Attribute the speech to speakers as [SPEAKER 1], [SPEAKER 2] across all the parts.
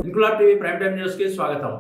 [SPEAKER 1] Inquilab TV prime time news కి స్వాగతం.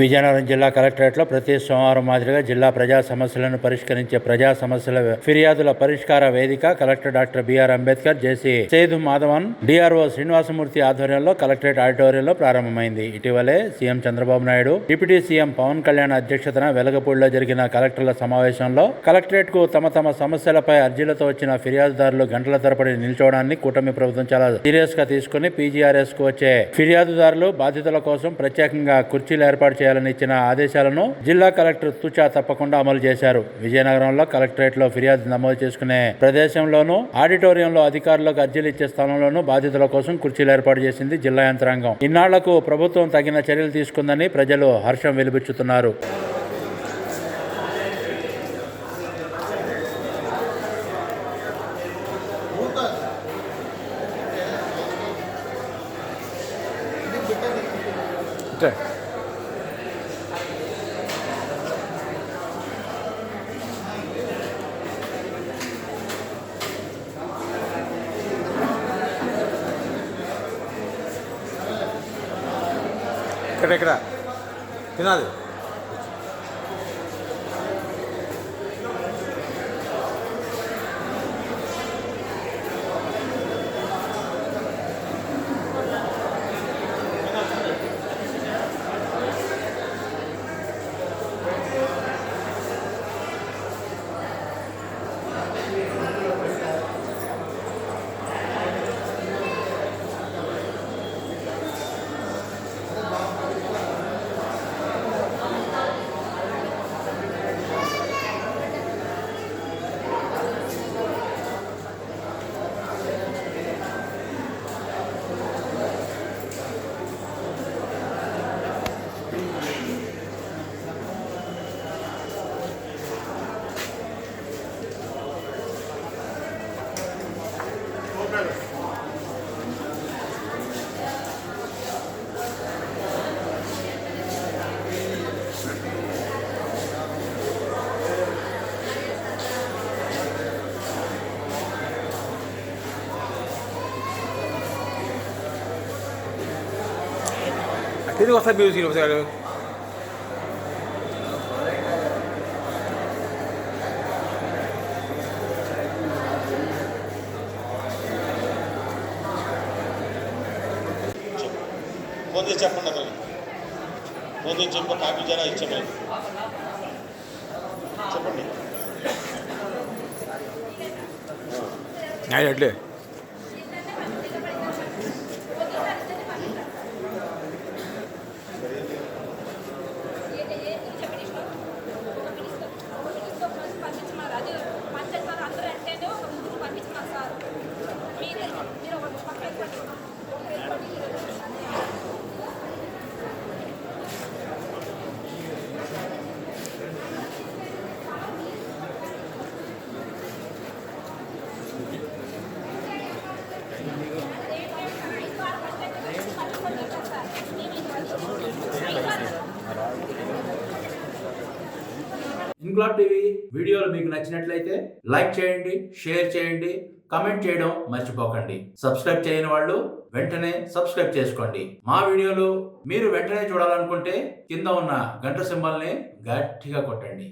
[SPEAKER 1] విజయనగరం జిల్లా కలెక్టరేట్లో ప్రతి సోమవారం మాదిరిగా జిల్లా ప్రజా సమస్యలను పరిష్కరించే ప్రజా సమస్యల ఫిర్యాదుల పరిష్కార వేదిక collector doctor BR Ambedkar JC Sedhu Madhavan DRO Srinivasamurthy ఆధ్వర్యంలో కలెక్టరేట్ ఆడిటోరియంలో ప్రారంభమైంది. ఇటీవలే CM Chandrababu Naidu, deputy CM Pavan Kalyan అధ్యక్షతన వెలగపూడిలో జరిగిన కలెక్టర్ల సమావేశంలో కలెక్టరేట్ కు తమ సమస్యలపై అర్జీలతో వచ్చిన ఫిర్యాదుదారులు గంటల తరబడి నిల్చోవడాన్ని కూటమి ప్రభుత్వం చాలా సీరియస్ గా తీసుకుని పీజీఆర్ఎస్ కు వచ్చే ఫిర్యాదుదారులు బాధితుల కోసం ప్రత్యేకంగా కుర్చీలు ఏర్పాటు చేయాలని ఇచ్చిన ఆదేశాలను జిల్లా కలెక్టర్ తుచా తప్పకుండా అమలు చేశారు. విజయనగరంలో కలెక్టరేట్ లో ఫిర్యాదు నమోదు చేసుకునే ప్రదేశంలోనూ, ఆడిటోరియంలో అధికారులకు అర్జీలు ఇచ్చే స్థలంలోనూ బాధితుల కోసం కుర్చీలు ఏర్పాటు చేసింది జిల్లా యంత్రాంగం. ఇన్నాళ్లకు ప్రభుత్వం తగిన చర్యలు తీసుకుందని ప్రజలు హర్షం వెలిబుచ్చుతున్నారు.
[SPEAKER 2] ఇక్కడ తినాలి. Tiene que estar music, o sea,
[SPEAKER 3] phone చేసి చెప్పండి, అతను ఫోన్ చేసి చెప్పి కాపీ జనా ఇచ్చామని చెప్పండి.
[SPEAKER 2] అట్లే
[SPEAKER 1] ఇంక్లాబ్ టీవీ వీడియోలు మీకు నచ్చినట్లయితే లైక్ చేయండి, షేర్ చేయండి, కామెంట్ చేయడం మర్చిపోకండి. సబ్స్క్రైబ్ చేయని వాళ్ళు వెంటనే సబ్స్క్రైబ్ చేసుకోండి. మా వీడియోలు మీరు వెంటనే చూడాలనుకుంటే కింద ఉన్న గంట సింబల్ని గట్టిగా కొట్టండి.